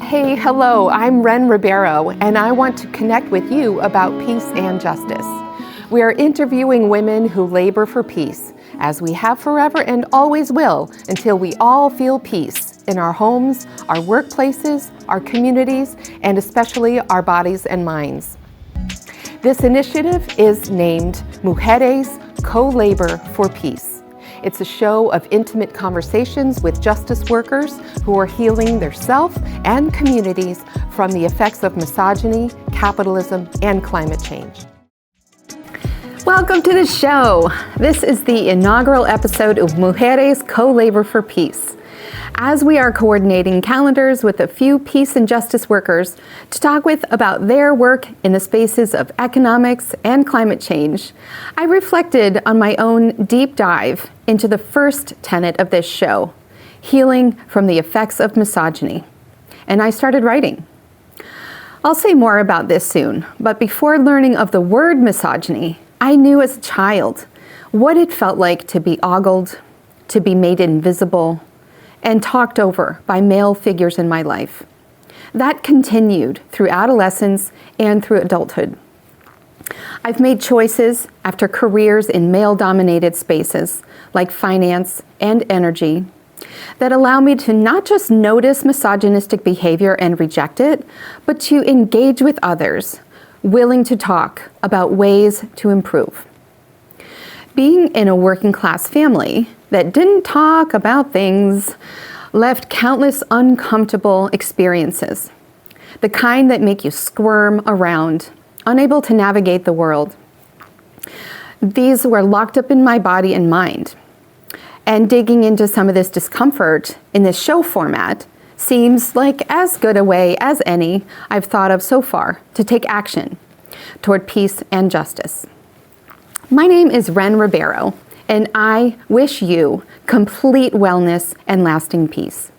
Hey, hello, I'm Ren Ribeiro, and I want to connect with you about peace and justice. We are interviewing women who labor for peace, as we have forever and always will, until we all feel peace in our homes, our workplaces, our communities, and especially our bodies and minds. This initiative is named Mujéres Co-Labor for Peace. It's a show of intimate conversations with justice workers who are healing their self and communities from the effects of misogyny, capitalism, and climate change. Welcome to the show. This is the inaugural episode of Mujéres Co-Labor for Peace. As we are coordinating calendars with a few peace and justice workers to talk with about their work in the spaces of economics and climate change, I reflected on my own deep dive into the first tenet of this show, healing from the effects of misogyny. And I started writing. I'll say more about this soon, but before learning of the word misogyny, I knew as a child what it felt like to be ogled, to be made invisible, and talked over by male figures in my life. That continued through adolescence and through adulthood. I've made choices after careers in male-dominated spaces like finance and energy that allow me to not just notice misogynistic behavior and reject it, but to engage with others, willing to talk about ways to improve. Being in a working class family that didn't talk about things left countless uncomfortable experiences, the kind that make you squirm around, unable to navigate the world. These were locked up in my body and mind. And digging into some of this discomfort in this show format seems like as good a way as any I've thought of so far to take action toward peace and justice. My name is Ren Ribeiro, and I wish you complete wellness and lasting peace.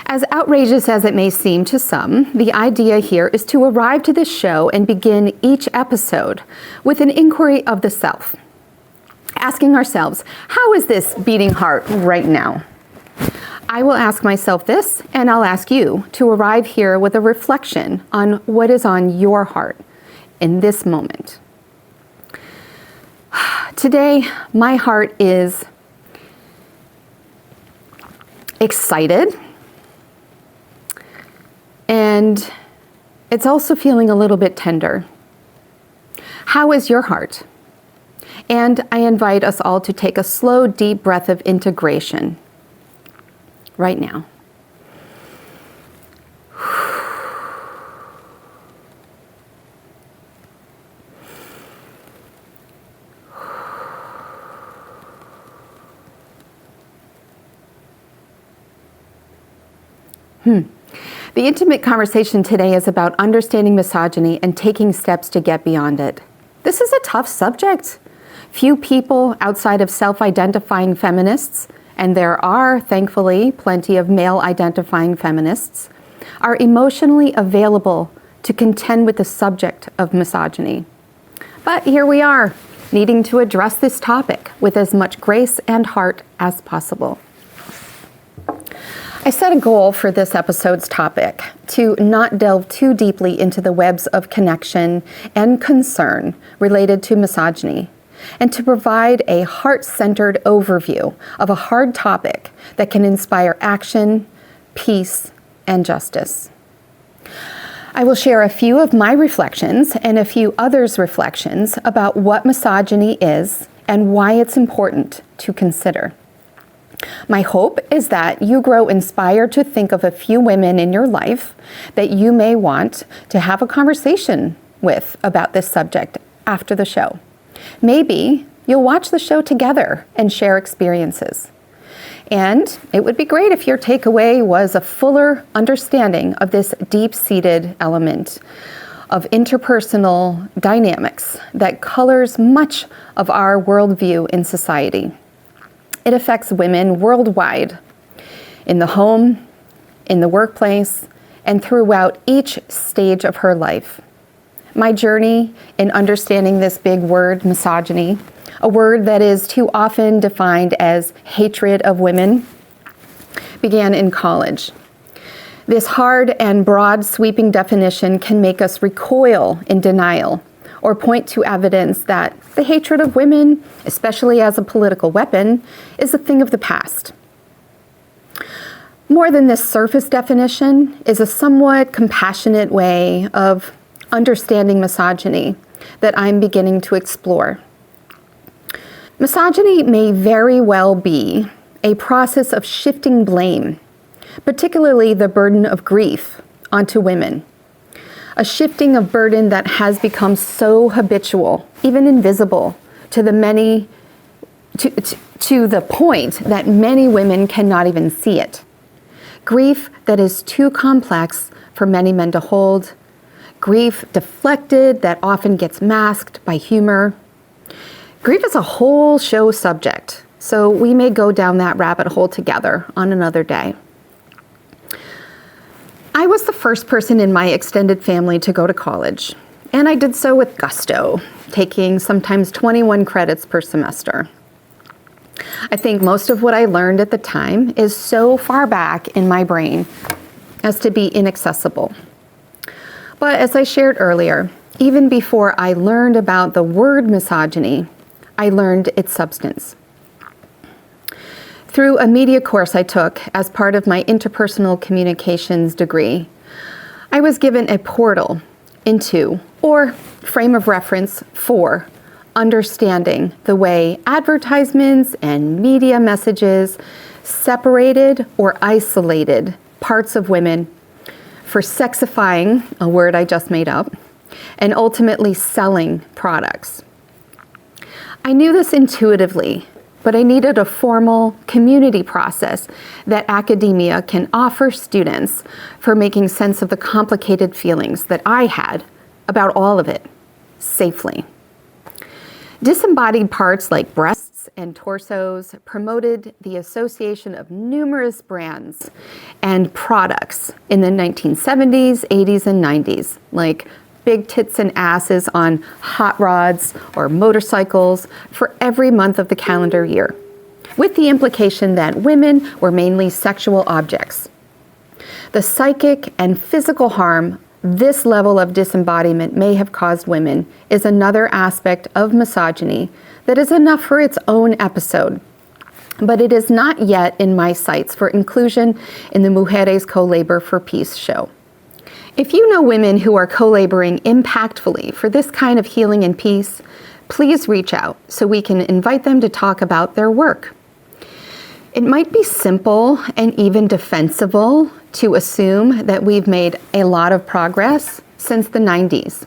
As outrageous as it may seem to some, the idea here is to arrive to this show and begin each episode with an inquiry of the self, asking ourselves, how is this beating heart right now? I will ask myself this, and I'll ask you to arrive here with a reflection on what is on your heart in this moment. Today, my heart is excited, and it's also feeling a little bit tender. How is your heart? And I invite us all to take a slow, deep breath of integration right now. The intimate conversation today is about understanding misogyny and taking steps to get beyond it. This is a tough subject. Few people outside of self-identifying feminists, and there are, thankfully, plenty of male-identifying feminists, are emotionally available to contend with the subject of misogyny. But here we are, needing to address this topic with as much grace and heart as possible. I set a goal for this episode's topic to not delve too deeply into the webs of connection and concern related to misogyny, and to provide a heart-centered overview of a hard topic that can inspire action, peace, and justice. I will share a few of my reflections and a few others' reflections about what misogyny is and why it's important to consider. My hope is that you grow inspired to think of a few women in your life that you may want to have a conversation with about this subject after the show. Maybe you'll watch the show together and share experiences. And it would be great if your takeaway was a fuller understanding of this deep-seated element of interpersonal dynamics that colors much of our worldview in society. It affects women worldwide, in the home, in the workplace, and throughout each stage of her life. My journey in understanding this big word, misogyny, a word that is too often defined as hatred of women, began in college. This hard and broad sweeping definition can make us recoil in denial or point to evidence that the hatred of women, especially as a political weapon, is a thing of the past. More than this surface definition is a somewhat compassionate way of understanding misogyny that I'm beginning to explore. Misogyny may very well be a process of shifting blame, particularly the burden of grief, onto women. A shifting of burden that has become so habitual, even invisible, to the point that many women cannot even see it. Grief that is too complex for many men to hold. Grief deflected that often gets masked by humor. Grief is a whole show subject, so we may go down that rabbit hole together on another day. I was the first person in my extended family to go to college, and I did so with gusto, taking sometimes 21 credits per semester. I think most of what I learned at the time is so far back in my brain as to be inaccessible. But as I shared earlier, even before I learned about the word misogyny, I learned its substance. Through a media course I took as part of my interpersonal communications degree, I was given a portal into, or frame of reference for, understanding the way advertisements and media messages separated or isolated parts of women for sexifying, a word I just made up, and ultimately selling products. I knew this intuitively, but I needed a formal community process that academia can offer students for making sense of the complicated feelings that I had about all of it safely. Disembodied parts like breasts and torsos promoted the association of numerous brands and products in the 1970s, 80s, and 90s, like big tits and asses on hot rods or motorcycles for every month of the calendar year, with the implication that women were mainly sexual objects. The psychic and physical harm this level of disembodiment may have caused women is another aspect of misogyny that is enough for its own episode, but it is not yet in my sights for inclusion in the Mujéres Co-Labor for Peace show. If you know women who are co-laboring impactfully for this kind of healing and peace, please reach out so we can invite them to talk about their work. It might be simple and even defensible to assume that we've made a lot of progress since the 90s.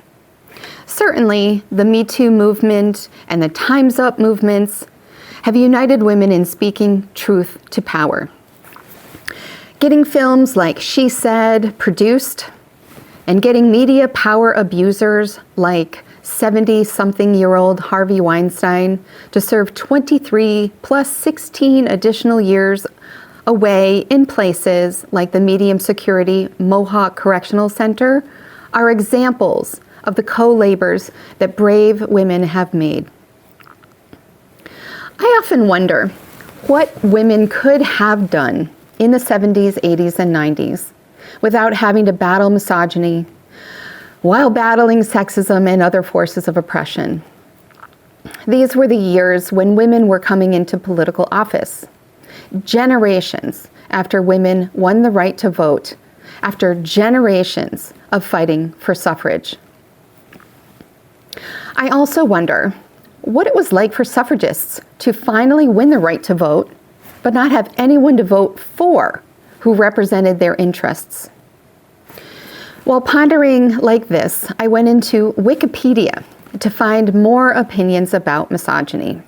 Certainly, the Me Too movement and the Time's Up movements have united women in speaking truth to power. Getting films like She Said produced, and getting media power abusers like 70-something-year-old Harvey Weinstein to serve 23 plus 16 additional years away in places like the medium security Mohawk Correctional Center are examples of the co-labors that brave women have made. I often wonder what women could have done in the 70s, 80s, and 90s without having to battle misogyny while battling sexism and other forces of oppression. These were the years when women were coming into political office, generations after women won the right to vote, after generations of fighting for suffrage. I also wonder what it was like for suffragists to finally win the right to vote, but not have anyone to vote for who represented their interests. While pondering like this, I went into Wikipedia to find more opinions about misogyny.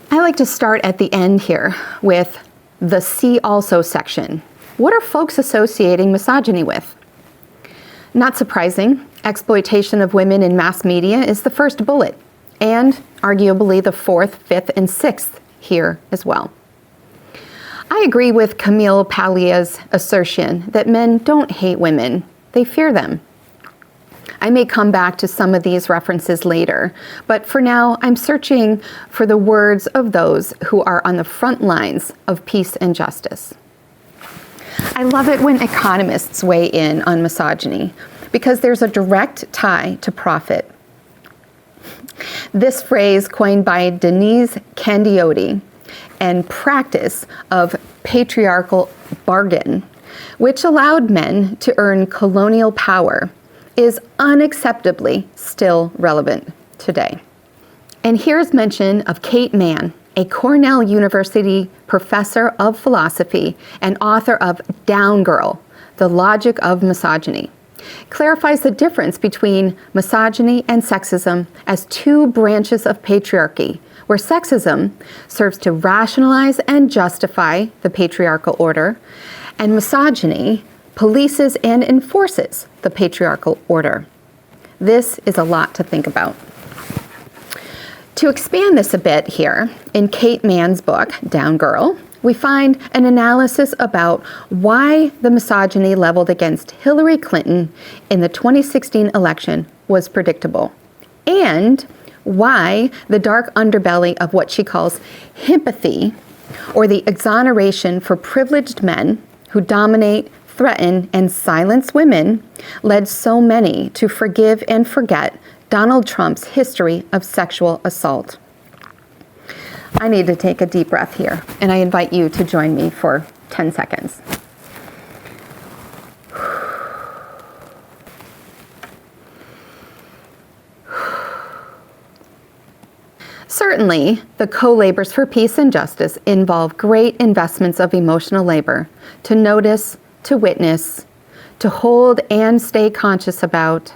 I like to start at the end here with the See Also section. What are folks associating misogyny with? Not surprising, exploitation of women in mass media is the first bullet, and arguably the fourth, fifth, and sixth here as well. I agree with Camille Paglia's assertion that men don't hate women, they fear them. I may come back to some of these references later, but for now, I'm searching for the words of those who are on the front lines of peace and justice. I love it when economists weigh in on misogyny because there's a direct tie to profit. This phrase, coined by Deniz Kandi-yoti, and practice of patriarchal bargain, which allowed men to earn colonial power, is unacceptably still relevant today. And here's mention of Kate Manne, a Cornell University professor of philosophy and author of Down Girl, The Logic of Misogyny, clarifies the difference between misogyny and sexism as two branches of patriarchy, where sexism serves to rationalize and justify the patriarchal order, and misogyny polices and enforces the patriarchal order. This is a lot to think about. To expand this a bit here, in Kate Manne's book, Down Girl, we find an analysis about why the misogyny leveled against Hillary Clinton in the 2016 election was predictable, and why the dark underbelly of what she calls himpathy, or the exoneration for privileged men who dominate, threaten, and silence women, led so many to forgive and forget Donald Trump's history of sexual assault. I need to take a deep breath here, and I invite you to join me for 10 seconds. Certainly, the co-labors for peace and justice involve great investments of emotional labor to notice, to witness, to hold and stay conscious about,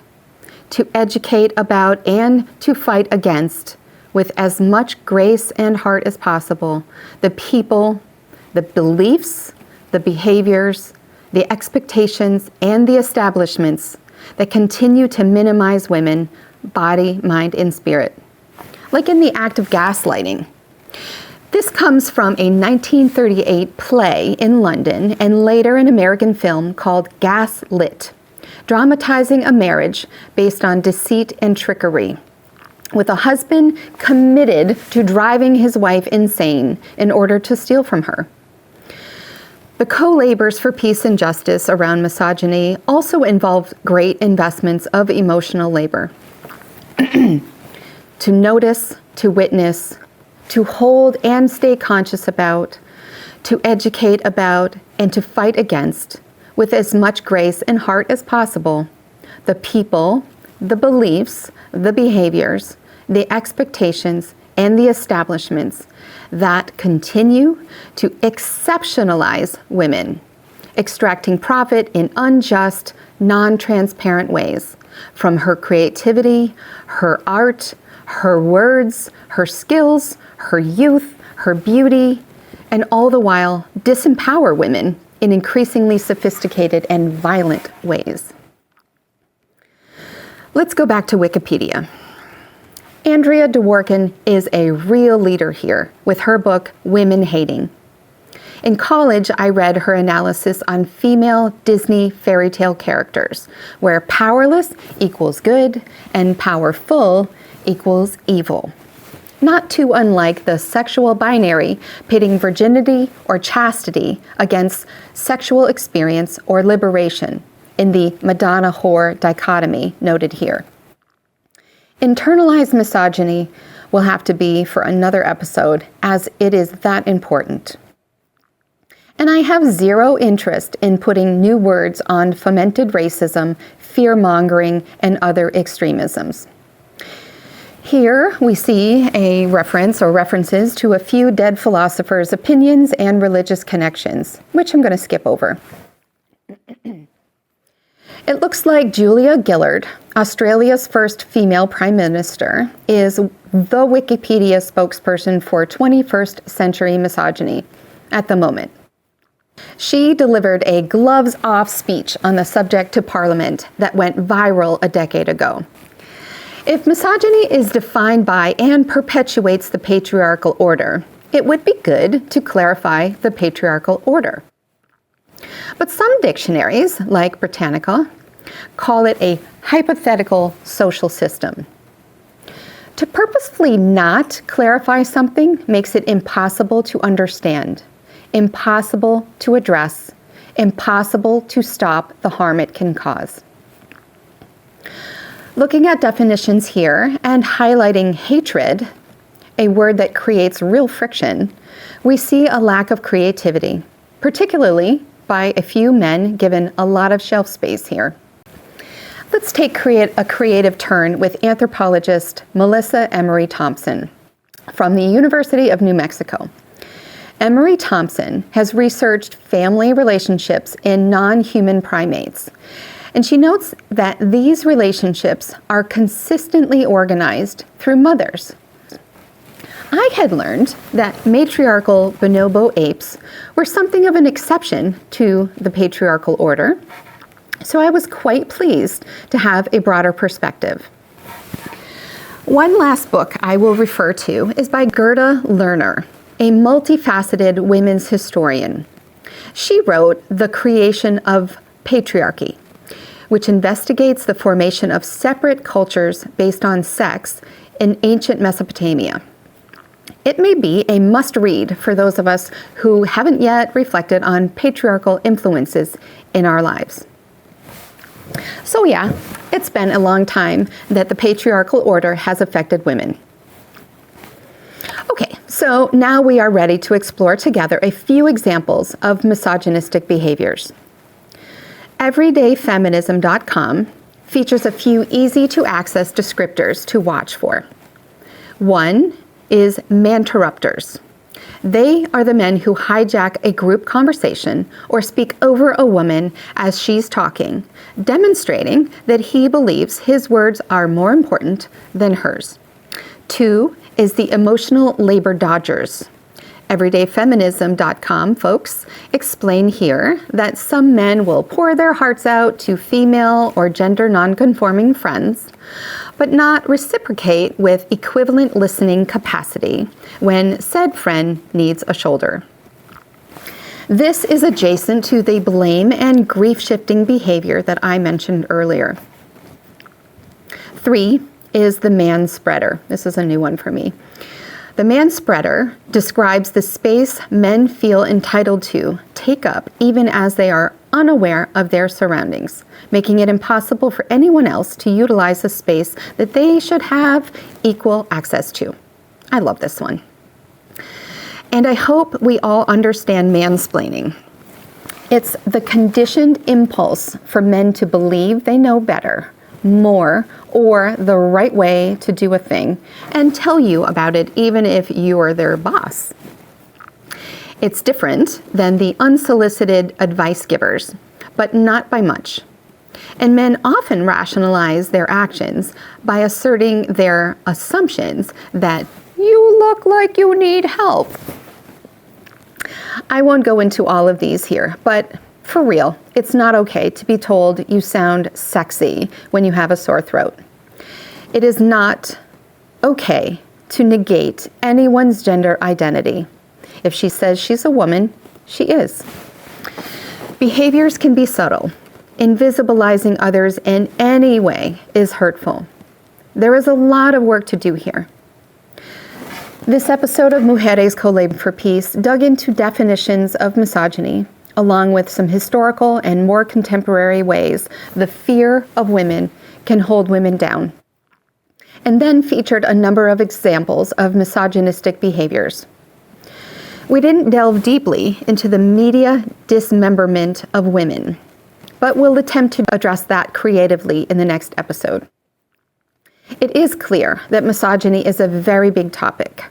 to educate about, and to fight against, with as much grace and heart as possible, the people, the beliefs, the behaviors, the expectations, and the establishments that continue to minimize women, body, mind, and spirit. Like in the act of gaslighting. This comes from a 1938 play in London and later an American film called Gaslit, dramatizing a marriage based on deceit and trickery, with a husband committed to driving his wife insane in order to steal from her. The co-labors for peace and justice around misogyny also involve great investments of emotional labor. To notice, to witness, to hold and stay conscious about, to educate about, and to fight against, with as much grace and heart as possible, the people, the beliefs, the behaviors, the expectations, and the establishments that continue to exceptionalize women, extracting profit in unjust, non-transparent ways from her creativity, her art, her words, her skills, her youth, her beauty, and all the while disempower women in increasingly sophisticated and violent ways. Let's go back to Wikipedia. Andrea Dworkin is a real leader here with her book, Women Hating. In college, I read her analysis on female Disney fairy tale characters, where powerless equals good and powerful equals evil. Not too unlike the sexual binary pitting virginity or chastity against sexual experience or liberation in the Madonna-whore dichotomy noted here. Internalized misogyny will have to be for another episode, as it is that important. And I have zero interest in putting new words on fomented racism, fear-mongering, and other extremisms. Here we see a reference or references to a few dead philosophers' opinions and religious connections, which I'm going to skip over. It looks like Julia Gillard, Australia's first female prime minister, is the Wikipedia spokesperson for 21st century misogyny at the moment. She delivered a gloves-off speech on the subject to Parliament that went viral a decade ago. If misogyny is defined by and perpetuates the patriarchal order, it would be good to clarify the patriarchal order. But some dictionaries, like Britannica, call it a hypothetical social system. To purposefully not clarify something makes it impossible to understand, impossible to address, impossible to stop the harm it can cause. Looking at definitions here and highlighting hatred, a word that creates real friction, we see a lack of creativity, particularly by a few men given a lot of shelf space here. Let's take a creative turn with anthropologist Melissa Emery Thompson from the University of New Mexico. Emery Thompson has researched family relationships in non-human primates, and she notes that these relationships are consistently organized through mothers. I had learned that matriarchal bonobo apes were something of an exception to the patriarchal order, so I was quite pleased to have a broader perspective. One last book I will refer to is by Gerda Lerner, a multifaceted women's historian. She wrote The Creation of Patriarchy, which investigates the formation of separate cultures based on sex in ancient Mesopotamia. It may be a must-read for those of us who haven't yet reflected on patriarchal influences in our lives. So yeah, it's been a long time that the patriarchal order has affected women. Okay, so now we are ready to explore together a few examples of misogynistic behaviors. Everydayfeminism.com features a few easy-to-access descriptors to watch for. One is manterrupters. They are the men who hijack a group conversation or speak over a woman as she's talking, demonstrating that he believes his words are more important than hers. Two is the emotional labor dodgers. Everydayfeminism.com folks explain here that some men will pour their hearts out to female or gender nonconforming friends, but not reciprocate with equivalent listening capacity when said friend needs a shoulder. This is adjacent to the blame and grief-shifting behavior that I mentioned earlier. 3 is the man-spreader. This is a new one for me. The man-spreader describes the space men feel entitled to take up even as they are unaware of their surroundings, making it impossible for anyone else to utilize a space that they should have equal access to. I love this one. And I hope we all understand mansplaining. It's the conditioned impulse for men to believe they know better, more, or the right way to do a thing, and tell you about it even if you're their boss. It's different than the unsolicited advice givers, but not by much. And men often rationalize their actions by asserting their assumptions that you look like you need help. I won't go into all of these here, but for real, it's not okay to be told you sound sexy when you have a sore throat. It is not okay to negate anyone's gender identity. If she says she's a woman, she is. Behaviors can be subtle. Invisibilizing others in any way is hurtful. There is a lot of work to do here. This episode of Mujéres Co-Labor for Peace dug into definitions of misogyny, along with some historical and more contemporary ways the fear of women can hold women down, and then featured a number of examples of misogynistic behaviors. We didn't delve deeply into the media dismemberment of women, but we'll attempt to address that creatively in the next episode. It is clear that misogyny is a very big topic.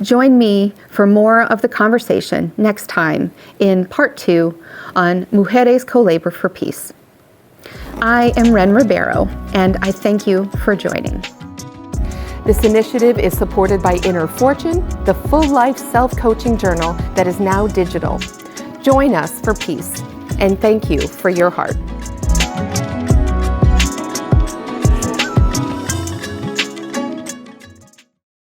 Join me for more of the conversation next time in part 2 on Mujéres Co-Labor for Peace. I am Ren Ribeiro, and I thank you for joining. This initiative is supported by Inner Fortune, the full-life self-coaching journal that is now digital. Join us for peace, and thank you for your heart.